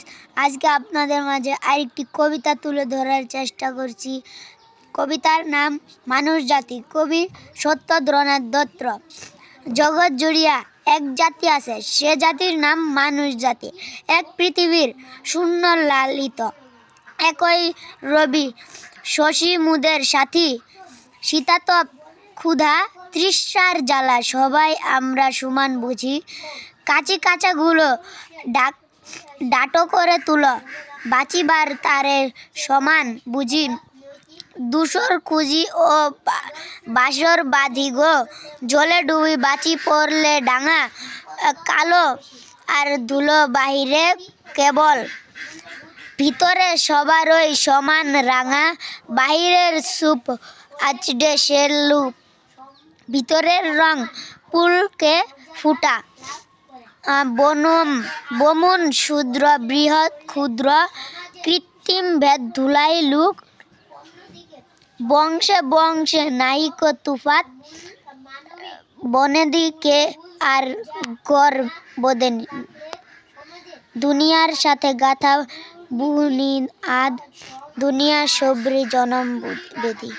Guys, আজকে আপনাদের মাঝে আরেকটি কবিতা তুলে ধরার চেষ্টা করছি। কবিতার নাম মানুষ জাতি, কবি সত্যেন্দ্রনাথ দত্ত। জগৎ জুড়িয়া এক জাতি আছে, সে জাতির নাম মানুষ জাতি। এক পৃথিবীর শূন্য লালিত, একই রবি শশী মুদের সাথী। শীতাতপ ক্ষুধা তৃষ্ণার জ্বালা, সবাই আমরা সমান বুঝি। কাঁচি কাঁচাগুলো ডাটো করে তুলো, বাঁচিবার তারে সমান বুঝি। দুশোর খুঁজি ও বাসর বাঁধি গো, জলে ডুবি বাঁচি পড়লে ডাঙা। কালো আর ধুলো বাহিরে কেবল, ভিতরে সবারই সমান রাঙা। বাহিরের সুপ আচড়ে সে লুপ, ভিতরের রং পুলকে ফুটা। বমন শূদ্র বৃহৎ ক্ষুদ্র, কৃত্রিম ভেদ ধুলাই লুক। বংশে বংশে নাহিক তুফাত, বনেদিকে আর গর বোধে। দুনিয়ার সাথে গাথা বুনিয়াদ, দুনিয়া সবরি জনম বেদি।